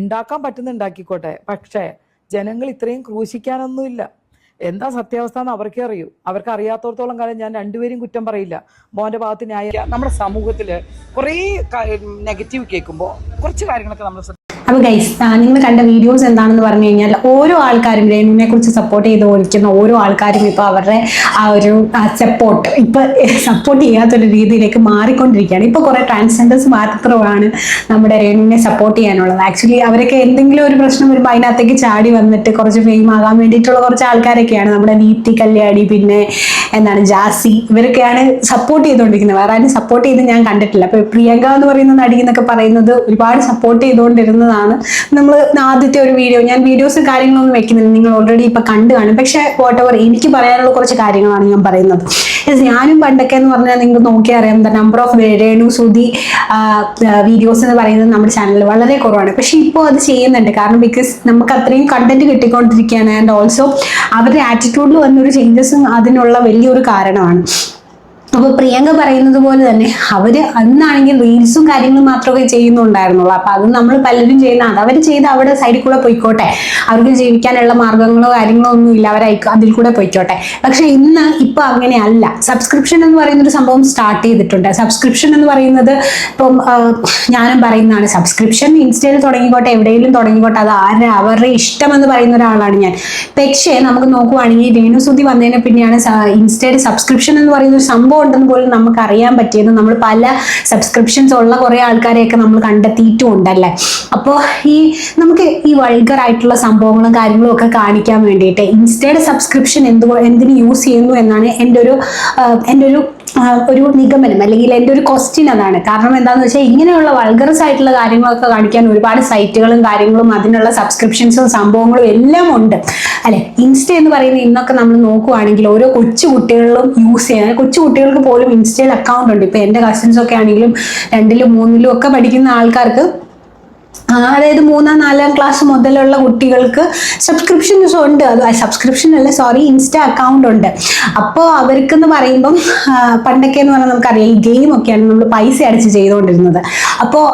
ഉണ്ടാക്കാൻ പറ്റുന്ന ഉണ്ടാക്കിക്കോട്ടെ, പക്ഷേ ജനങ്ങൾ ഇത്രയും ക്രൂശിക്കാനൊന്നുമില്ല. എന്താ സത്യാവസ്ഥ എന്ന് അവർക്കേ അറിയൂ. അവർക്ക് അറിയാത്തോടത്തോളം കാലം ഞാൻ രണ്ടുപേരും കുറ്റം പറയില്ല. മോന്റെ ഭാഗത്ത് ന്യായം. നമ്മുടെ സമൂഹത്തില് കുറേ നെഗറ്റീവ് കേൾക്കുമ്പോൾ കുറച്ച് കാര്യങ്ങളൊക്കെ നമ്മൾ അപ്പോൾ ഗൈസ്, നിങ്ങൾ കണ്ട വീഡിയോസ് എന്താണെന്ന് പറഞ്ഞു കഴിഞ്ഞാൽ ഓരോ ആൾക്കാരും രേണുവിനെ കുറിച്ച് സപ്പോർട്ട് ചെയ്ത് ഓടിക്കുന്ന ഓരോ ആൾക്കാരും ഇപ്പോൾ അവരുടെ ആ ഒരു സപ്പോർട്ട് ചെയ്യാത്തൊരു രീതിയിലേക്ക് മാറിക്കൊണ്ടിരിക്കുകയാണ്. ഇപ്പോൾ കുറേ ട്രാൻസ്ജെൻഡേഴ്സ് മാത്രമാണ് നമ്മുടെ രേണുവിനെ സപ്പോർട്ട് ചെയ്യാനുള്ളത്. ആക്ച്വലി അവരൊക്കെ എന്തെങ്കിലും ഒരു പ്രശ്നം വരുമ്പോൾ അതിനകത്തേക്ക് ചാടി വന്നിട്ട് കുറച്ച് ഫെയിം ആകാൻ വേണ്ടിയിട്ടുള്ള കുറച്ച് ആൾക്കാരൊക്കെയാണ്. നമ്മുടെ ദീപ്തി കല്യാണി, പിന്നെ എന്താണ് ജാസി, ഇവരൊക്കെയാണ് സപ്പോർട്ട് ചെയ്തുകൊണ്ടിരിക്കുന്നത്. വേറെ ആരും സപ്പോർട്ട് ചെയ്ത് ഞാൻ കണ്ടിട്ടില്ല. അപ്പോൾ പ്രിയങ്ക എന്ന് പറയുന്ന നടി എന്നൊക്കെ പറയുന്നത് ഒരുപാട് സപ്പോർട്ട് ചെയ്തുകൊണ്ടിരുന്നതാണ്. നമ്മൾ ആദ്യത്തെ ഒരു ഞാൻ വീഡിയോസ് കാര്യങ്ങളൊന്നും വെക്കുന്നില്ല, നിങ്ങൾ ഓൾറെഡി ഇപ്പൊ കണ്ടു കാണും. പക്ഷെ വോട്ടെവർ എനിക്ക് പറയാനുള്ള കുറച്ച് കാര്യങ്ങളാണ് ഞാൻ പറയുന്നത്. ഞാനും പണ്ടൊക്കെ എന്ന് പറഞ്ഞാൽ നിങ്ങൾക്ക് നോക്കിയാൽ അറിയാം, number of Renu Sudhi videos എന്ന് പറയുന്നത് നമ്മുടെ ചാനലിൽ വളരെ കുറവാണ്. പക്ഷെ ഇപ്പോൾ അത് ചെയ്യുന്നുണ്ട്, കാരണം ബിക്കോസ് നമുക്ക് അത്രയും കണ്ടന്റ് കിട്ടിക്കൊണ്ടിരിക്കുകയാണ്. ആൻഡ് ഓൾസോ അവരുടെ ആറ്റിറ്റ്യൂഡിൽ വന്നൊരു ചേഞ്ചസും അതിനുള്ള വലിയൊരു കാരണമാണ്. അപ്പോൾ പ്രിയങ്ക പറയുന്നത് പോലെ തന്നെ അവര് അന്നാണെങ്കിൽ റീൽസും കാര്യങ്ങളും മാത്രമേ ചെയ്യുന്നുണ്ടായിരുന്നുള്ളൂ. അപ്പൊ അത് നമ്മൾ പലരും ചെയ്യുന്ന അവർ ചെയ്ത് അവിടെ സൈഡിൽ കൂടെ പോയിക്കോട്ടെ, അവർക്ക് ജീവിക്കാനുള്ള മാർഗങ്ങളോ കാര്യങ്ങളോ ഒന്നും ഇല്ല, അതിൽ കൂടെ പോയിക്കോട്ടെ. പക്ഷെ ഇപ്പൊ അങ്ങനെയല്ല. സബ്സ്ക്രിപ്ഷൻ എന്ന് പറയുന്ന ഒരു സംഭവം സ്റ്റാർട്ട് ചെയ്തിട്ടുണ്ട്. സബ്സ്ക്രിപ്ഷൻ എന്ന് പറയുന്നത് ഇപ്പം ഞാനും പറയുന്നതാണ്, സബ്സ്ക്രിപ്ഷൻ ഇൻസ്റ്റയിൽ തുടങ്ങിക്കോട്ടെ, എവിടെയെങ്കിലും തുടങ്ങിക്കോട്ടെ, അത് അവരുടെ ഇഷ്ടം എന്ന് പറയുന്ന ഒരാളാണ് ഞാൻ. പക്ഷേ നമുക്ക് നോക്കുവാണെങ്കിൽ രേണുസുധി വന്നതിനെ പിന്നെയാണ് ഇൻസ്റ്റയിൽ സബ്സ്ക്രിപ്ഷൻ എന്ന് പറയുന്ന ഒരു സംഭവം ഉണ്ടെന്ന് പോലും നമുക്ക് അറിയാൻ പറ്റിയത്. നമ്മൾ പല സബ്സ്ക്രിപ്ഷൻസ് ഉള്ള കുറെ ആൾക്കാരെയൊക്കെ നമ്മൾ കണ്ടെത്തിയിട്ടും ഉണ്ടല്ലേ. അപ്പോൾ നമുക്ക് ഈ വൾഗർ ആയിട്ടുള്ള സംഭവങ്ങളും കാര്യങ്ങളും ഒക്കെ കാണിക്കാൻ വേണ്ടിയിട്ട് ഇൻസ്റ്റയുടെ സബ്സ്ക്രിപ്ഷൻ എന്തിന് യൂസ് ചെയ്യുന്നു എന്നാണ് എൻ്റെ ഒരു നിഗമനം, അല്ലെങ്കിൽ എൻ്റെ ഒരു ക്വസ്റ്റ്യൻ അതാണ്. കാരണം എന്താണെന്ന് വെച്ചാൽ ഇങ്ങനെയുള്ള വൾഗറസ് ആയിട്ടുള്ള കാര്യങ്ങളൊക്കെ കാണിക്കാൻ ഒരുപാട് സൈറ്റുകളും കാര്യങ്ങളും അതിനുള്ള സബ്സ്ക്രിപ്ഷൻസും സംഭവങ്ങളും എല്ലാം ഉണ്ട് അല്ലെ. ഇൻസ്റ്റ എന്ന് പറയുന്നത് ഇന്നൊക്കെ നമ്മൾ നോക്കുവാണെങ്കിൽ ഓരോ കൊച്ചു കുട്ടികളിലും യൂസ് ചെയ്യാൻ, കൊച്ചു കുട്ടികൾക്ക് പോലും ഇൻസ്റ്റയിൽ അക്കൗണ്ട് ഉണ്ട്. ഇപ്പൊ എൻ്റെ കസിൻസ് ഒക്കെ ആണെങ്കിലും 2ലും 3ലും ഒക്കെ പഠിക്കുന്ന ആൾക്കാർക്ക്, അതായത് 3-ാം 4ാം ക്ലാസ് മുതലുള്ള കുട്ടികൾക്ക് സബ്സ്ക്രിപ്ഷൻസ് ഉണ്ട്. അത് സബ്സ്ക്രിപ്ഷൻ അല്ല, സോറി, ഇൻസ്റ്റ അക്കൗണ്ട് ഉണ്ട്. അപ്പോൾ അവർക്കെന്ന് പറയുമ്പം പണ്ടൊക്കെ എന്ന് പറഞ്ഞാൽ നമുക്കറിയാം ഈ ഗെയിം ഒക്കെയാണ് നമ്മൾ പൈസ അടിച്ച് ചെയ്തുകൊണ്ടിരുന്നത്. അപ്പോൾ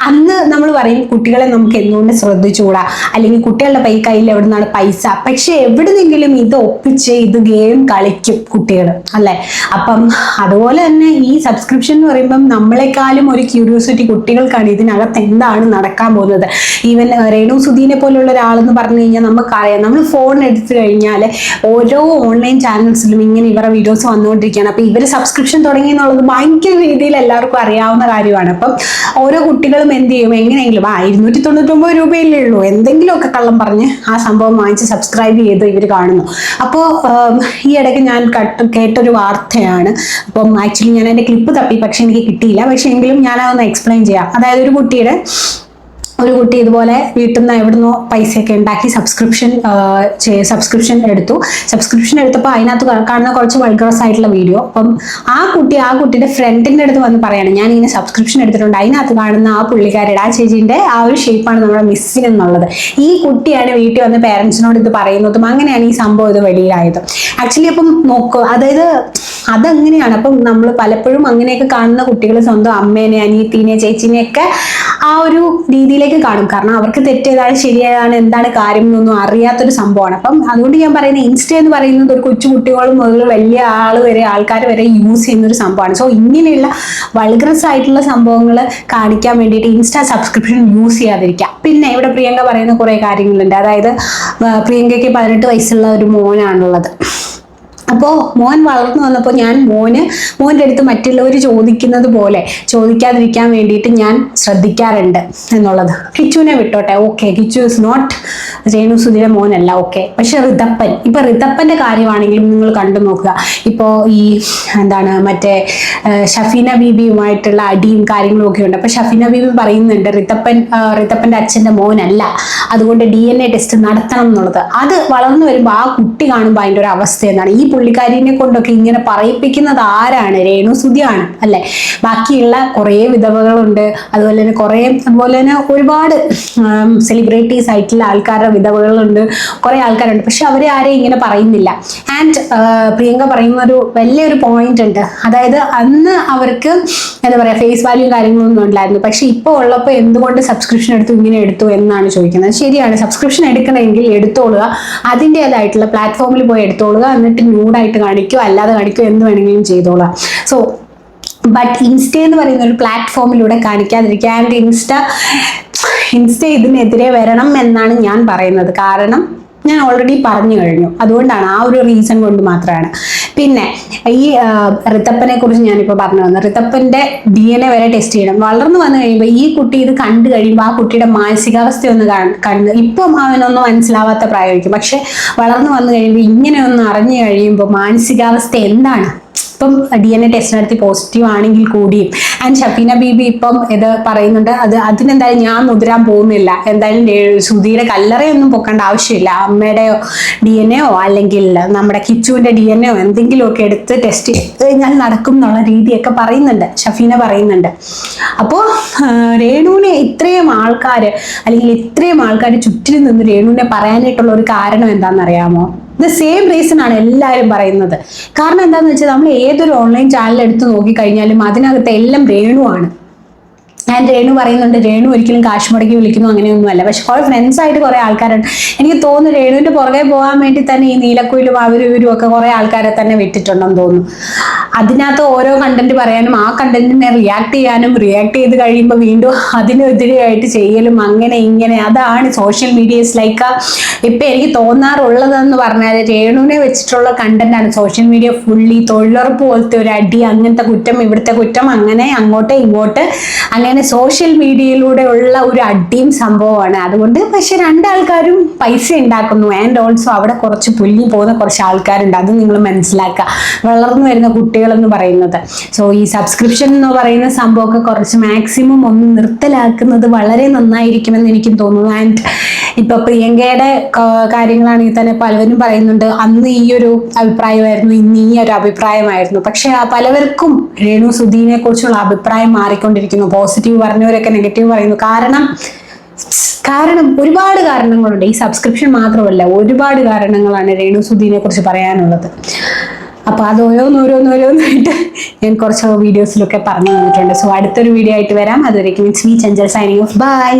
അന്ന് നമ്മൾ പറയും കുട്ടികളെ നമുക്ക് എന്തുകൊണ്ട് ശ്രദ്ധിച്ചുകൂടാ, അല്ലെങ്കിൽ കുട്ടികളുടെ കയ്യിൽ എവിടെ നിന്നാണ് പൈസ. പക്ഷെ എവിടുന്നെങ്കിലും ഇത് ഒപ്പിച്ച് ഇത് ഗെയിം കളിക്കും കുട്ടികൾ അല്ലെ. അപ്പം അതുപോലെ തന്നെ ഈ സബ്സ്ക്രിപ്ഷൻ എന്ന് പറയുമ്പം നമ്മളെക്കാളും ഒരു ക്യൂരിയോസിറ്റി കുട്ടികൾക്കാണ് ഇതിനകത്ത് എന്താണ് നടക്കാൻ പോകുന്നത്. ഈവൻ രേണു സുധീനെ പോലുള്ള ഒരാളെന്ന് പറഞ്ഞു കഴിഞ്ഞാൽ നമുക്കറിയാം, നമ്മൾ ഫോൺ എടുത്തു കഴിഞ്ഞാൽ ഓരോ ഓൺലൈൻ ചാനൽസിലും ഇങ്ങനെ ഇവരുടെ വീഡിയോസ് വന്നുകൊണ്ടിരിക്കുകയാണ്. അപ്പൊ ഇവർ സബ്സ്ക്രിപ്ഷൻ തുടങ്ങി എന്നുള്ളത് ഭയങ്കര രീതിയിൽ എല്ലാവർക്കും അറിയാവുന്ന കാര്യമാണ്. അപ്പം ഓരോ കുട്ടികളും എന്ത് ചെയ്യും, എങ്ങനെയെങ്കിലും 299 രൂപയല്ലേ ഉള്ളൂ, എന്തെങ്കിലുമൊക്കെ കള്ളം പറഞ്ഞ് ആ സംഭവം വാങ്ങിച്ച് സബ്സ്ക്രൈബ് ചെയ്ത് ഇവർ കാണുന്നു. അപ്പോൾ ഈ ഇടയ്ക്ക് ഞാൻ കേട്ടൊരു വാർത്തയാണ്. അപ്പം ആക്ച്വലി ഞാൻ എൻ്റെ ക്ലിപ്പ് തപ്പി, പക്ഷെ എനിക്ക് കിട്ടിയില്ല. പക്ഷെ എങ്കിലും ഞാനതൊന്ന് എക്സ്പ്ലെയിൻ ചെയ്യാം. അതായത് ഒരു കുട്ടി ഇതുപോലെ വീട്ടിൽ നിന്ന് എവിടുന്നോ പൈസയൊക്കെ ഉണ്ടാക്കി സബ്സ്ക്രിപ്ഷൻ എടുത്തു. സബ്സ്ക്രിപ്ഷൻ എടുത്തപ്പോൾ അതിനകത്ത് കാണുന്ന കുറച്ച് വൾഗറസ് ആയിട്ടുള്ള വീഡിയോ. അപ്പം ആ കുട്ടിയുടെ ഫ്രണ്ടിൻ്റെ അടുത്ത് വന്ന് പറയാണ്, ഞാൻ ഇങ്ങനെ സബ്സ്ക്രിപ്ഷൻ എടുത്തിട്ടുണ്ട്, അതിനകത്ത് കാണുന്ന ആ പുള്ളിക്കാരുടെ ആ ചേച്ചീൻ്റെ ആ ഒരു ഷേപ്പാണ് നമ്മുടെ മിസ്സിങ് എന്നുള്ളത്. ഈ കുട്ടിയാണ് വീട്ടിൽ വന്ന് പേരൻസിനോട് ഇത് പറയുന്നതും അങ്ങനെയാണ് ഈ സംഭവം ഇത് വെളിയിലായത്. ആക്ച്വലി അപ്പം നോക്കുക, അതായത് അതങ്ങനെയാണ്. അപ്പം നമ്മൾ പലപ്പോഴും അങ്ങനെയൊക്കെ കാണുന്ന കുട്ടികൾ സ്വന്തം അമ്മേനെ, അനിയത്തീനെ, ചേച്ചീനെയൊക്കെ ആ ഒരു രീതിയിലേക്ക് കാണും. കാരണം അവർക്ക് തെറ്റേതാണ് ശരിയേതാണ് എന്താണ് കാര്യം എന്നൊന്നും അറിയാത്തൊരു സംഭവമാണ്. അപ്പം അതുകൊണ്ട് ഞാൻ പറയുന്നത് ഇൻസ്റ്റ എന്ന് പറയുന്നത് ഒരു കൊച്ചു കുട്ടികളും മുതൽ വലിയ ആൾക്കാർ വരെ യൂസ് ചെയ്യുന്ന ഒരു സംഭവമാണ്. സോ ഇങ്ങനെയുള്ള വൾഗറസ് ആയിട്ടുള്ള സംഭവങ്ങൾ കാണിക്കാൻ വേണ്ടിയിട്ട് ഇൻസ്റ്റ സബ്സ്ക്രിപ്ഷൻ യൂസ് ചെയ്യാതിരിക്കുക. പിന്നെ ഇവിടെ പ്രിയങ്ക പറയുന്ന കുറേ കാര്യങ്ങളുണ്ട്. അതായത് പ്രിയങ്കയ്ക്ക് 18 വയസ്സുള്ള ഒരു മോനാണുള്ളത്. അപ്പോൾ മോൻ വളർന്നു വന്നപ്പോൾ ഞാൻ മോൻ്റെ അടുത്ത് മറ്റുള്ളവർ ചോദിക്കുന്നത് പോലെ ചോദിക്കാതിരിക്കാൻ വേണ്ടിയിട്ട് ഞാൻ ശ്രദ്ധിക്കാറുണ്ട് എന്നുള്ളത്. കിച്ചുവിനെ വിട്ടോട്ടെ, ഓക്കെ, കിച്ചു ഇസ് നോട്ട് രേണുസുധിയുടെ മോനല്ല, ഓക്കെ. പക്ഷെ ഋതപ്പൻ്റെ കാര്യമാണെങ്കിലും നിങ്ങൾ കണ്ടു നോക്കുക. ഇപ്പോൾ ഈ മറ്റേ ഷഫീന ബീബിയുമായിട്ടുള്ള അടിയും കാര്യങ്ങളും ഒക്കെ ഉണ്ട്. അപ്പോൾ ഷഫീന ബീബി പറയുന്നുണ്ട് ഋതപ്പൻ്റെ അച്ഛൻ്റെ മോനല്ല, അതുകൊണ്ട് DNA ടെസ്റ്റ് നടത്തണം എന്നുള്ളത്. അത് വളർന്നു വരുമ്പോൾ ആ കുട്ടി കാണുമ്പോൾ അതിൻ്റെ ഒരു അവസ്ഥ എന്താണ്, ഈ പുള്ളിക്കാരിനെ കൊണ്ടൊക്കെ ഇങ്ങനെ പറയിപ്പിക്കുന്നത് ആരാണ്? രേണുസുതിയാണ് അല്ലെ. ബാക്കിയുള്ള കുറേ വിധവകളുണ്ട്, അതുപോലെ തന്നെ ഒരുപാട് സെലിബ്രിറ്റീസ് ആയിട്ടുള്ള ആൾക്കാരുടെ വിധവകളുണ്ട്, കുറെ ആൾക്കാരുണ്ട്. പക്ഷെ അവരെ ആരെയും ഇങ്ങനെ പറയുന്നില്ല. ആൻഡ് പ്രിയങ്ക പറയുന്ന ഒരു വലിയൊരു പോയിന്റ് ഉണ്ട്. അതായത് അന്ന് അവർക്ക് എന്താ പറയാ ഫേസ് വാല്യൂ കാര്യങ്ങളൊന്നും ഉണ്ടായിരുന്നു. പക്ഷെ ഇപ്പോൾ ഉള്ളപ്പോൾ എന്തുകൊണ്ട് സബ്സ്ക്രിപ്ഷൻ എടുത്തു ഇങ്ങനെ എടുത്തു എന്നാണ് ചോദിക്കുന്നത്. ശരിയാണ്, സബ്സ്ക്രിപ്ഷൻ എടുക്കണമെങ്കിൽ എടുത്തോളുക, അതിൻ്റെതായിട്ടുള്ള പ്ലാറ്റ്ഫോമിൽ പോയി എടുത്തോളുക, എന്നിട്ട് ന്യൂഡായിട്ട് കാണിക്കുക, അല്ലാതെ കാണിക്കുക, എന്ത് വേണമെങ്കിലും ചെയ്തോളുക. സോ ബട്ട് ഇൻസ്റ്റ എന്ന് പറയുന്ന ഒരു പ്ലാറ്റ്ഫോമിലൂടെ കാണിക്കാതിരിക്കുക. ആൻഡ് ഇൻസ്റ്റ ഇതിനെതിരെ വരണം എന്നാണ് ഞാൻ പറയുന്നത്. കാരണം ഞാൻ ഓൾറെഡി പറഞ്ഞു കഴിഞ്ഞു, അതുകൊണ്ടാണ്, ആ ഒരു റീസൺ കൊണ്ട് മാത്രമാണ്. പിന്നെ ഈ ഋതപ്പനെ കുറിച്ച് ഞാനിപ്പോൾ പറഞ്ഞു വന്നു. ഋതപ്പന്റെ DNA വരെ ടെസ്റ്റ് ചെയ്യണം. വളർന്നു വന്നു കഴിയുമ്പോൾ ഈ കുട്ടി ഇത് കണ്ടു കഴിയുമ്പോൾ ആ കുട്ടിയുടെ മാനസികാവസ്ഥ ഒന്ന് കണ്ട്, ഇപ്പം അവനൊന്നും മനസ്സിലാവാത്ത പ്രായമായിരിക്കും, പക്ഷെ വളർന്നു വന്നു കഴിയുമ്പോൾ ഇങ്ങനെയൊന്ന് അറിഞ്ഞു കഴിയുമ്പോൾ മാനസികാവസ്ഥ എന്താണ്. ഇപ്പം DNA ടെസ്റ്റ് നടത്തി പോസിറ്റീവ് ആണെങ്കിൽ കൂടിയും. ആൻഡ് ഷഫീന ബീബി ഇപ്പം ഇത് പറയുന്നുണ്ട്, അതിനെന്തായാലും ഞാൻ മുതിരാൻ പോകുന്നില്ല, എന്തായാലും സുധിയുടെ കല്ലറയൊന്നും പൊക്കേണ്ട ആവശ്യമില്ല, അമ്മയുടെയോ DNA അല്ലെങ്കിൽ നമ്മുടെ കിച്ചുവിന്റെ DNA എന്തെങ്കിലുമൊക്കെ എടുത്ത് ടെസ്റ്റ് ചെയ്ത് കഴിഞ്ഞാൽ നടക്കും എന്നുള്ള രീതിയൊക്കെ പറയുന്നുണ്ട്, ഷഫീന പറയുന്നുണ്ട്. അപ്പോൾ രേണുവിനെ ഇത്രയും ആൾക്കാർ ചുറ്റിലും നിന്ന് രേണുവിനെ പറയാനായിട്ടുള്ള ഒരു കാരണം എന്താണെന്നറിയാമോ? സെയിം റീസൺ ആണ് എല്ലാവരും പറയുന്നത്. കാരണം എന്താണെന്ന് വെച്ചാൽ നമ്മൾ ഏതൊരു ഓൺലൈൻ ചാനൽ എടുത്ത് നോക്കിക്കഴിഞ്ഞാലും അതിനകത്ത് എല്ലാം രേണുവാണ്. ആൻഡ് രേണു പറയുന്നുണ്ട്, രേണു ഒരിക്കലും കാശ് മുടക്കി വിളിക്കുന്നു അങ്ങനെയൊന്നുമല്ല. പക്ഷെ കുറെ ഫ്രണ്ട്സ് ആയിട്ട് കുറെ ആൾക്കാരുണ്ട്. എനിക്ക് തോന്നുന്നു രേണുവിന്റെ പുറകെ പോകാൻ വേണ്ടി തന്നെ ഈ നീലക്കുയിലും ഇവരും ഒക്കെ കുറെ ആൾക്കാരെ തന്നെ വിട്ടിട്ടുണ്ടെന്ന് തോന്നുന്നു. അതിനകത്ത് ഓരോ കണ്ടന്റ് പറയാനും ആ കണ്ടന്റിനെ റിയാക്ട് ചെയ്യാനും, റിയാക്ട് ചെയ്ത് കഴിയുമ്പോൾ വീണ്ടും അതിനെതിരെയായിട്ട് ചെയ്യലും അങ്ങനെ ഇങ്ങനെ. അതാണ് സോഷ്യൽ മീഡിയസ് ലൈക്ക് ഇപ്പൊ എനിക്ക് തോന്നാറുള്ളതെന്ന് പറഞ്ഞാൽ രേണുവിനെ വെച്ചിട്ടുള്ള കണ്ടന്റ് ആണ് സോഷ്യൽ മീഡിയ ഫുള്ളി. തൊഴിലുറപ്പ് പോലത്തെ ഒരു അടി, അങ്ങനത്തെ കുറ്റം, ഇവിടുത്തെ കുറ്റം, അങ്ങനെ അങ്ങോട്ട് ഇങ്ങോട്ട്, അങ്ങനെ സോഷ്യൽ മീഡിയയിലൂടെ ഉള്ള ഒരു അടിയും സംഭവമാണ്. അതുകൊണ്ട് പക്ഷെ രണ്ടാൾക്കാരും പൈസ ഉണ്ടാക്കുന്നു. ആൻഡ് ഓൾസോ അവിടെ കുറച്ച് പുല്ലിൽ പോകുന്ന കുറച്ച് ആൾക്കാരുണ്ട്, അത് നിങ്ങൾ മനസ്സിലാക്കുക. വളർന്നു വരുന്ന കുട്ടികളെന്ന് പറയുന്നത്. സോ ഈ സബ്സ്ക്രിപ്ഷൻ എന്ന് പറയുന്ന സംഭവമൊക്കെ കുറച്ച് മാക്സിമം ഒന്ന് നിർത്തലാക്കുന്നത് വളരെ നന്നായിരിക്കുമെന്ന് എനിക്കും തോന്നുന്നു. ആൻഡ് ഇപ്പൊ പ്രിയങ്കയുടെ കാര്യങ്ങളാണെങ്കിൽ തന്നെ പലവരും പറയുന്നുണ്ട്, അന്ന് ഈ ഒരു അഭിപ്രായമായിരുന്നു, ഇന്ന് ഈ ഒരു അഭിപ്രായമായിരുന്നു. പക്ഷെ പലവർക്കും രേണു സുധീനെ കുറിച്ചുള്ള അഭിപ്രായം മാറിക്കൊണ്ടിരിക്കുന്നു. പോസിറ്റീവ് പറഞ്ഞവരൊക്കെ നെഗറ്റീവ് പറയുന്നു. കാരണം ഒരുപാട് കാരണങ്ങളുണ്ട്. ഈ സബ്സ്ക്രിപ്ഷൻ മാത്രമല്ല, ഒരുപാട് കാരണങ്ങളാണ് രേണു സുധീനെ കുറിച്ച് പറയാനുള്ളത്. അപ്പൊ അത് ഓരോന്നോരോന്നായിട്ട് ഞാൻ കുറച്ച് വീഡിയോസിലൊക്കെ പറഞ്ഞു തന്നിട്ടുണ്ട്. സോ അടുത്തൊരു വീഡിയോ ആയിട്ട് വരാം. അതുവരേക്കും it's me Chanchal signing off. By.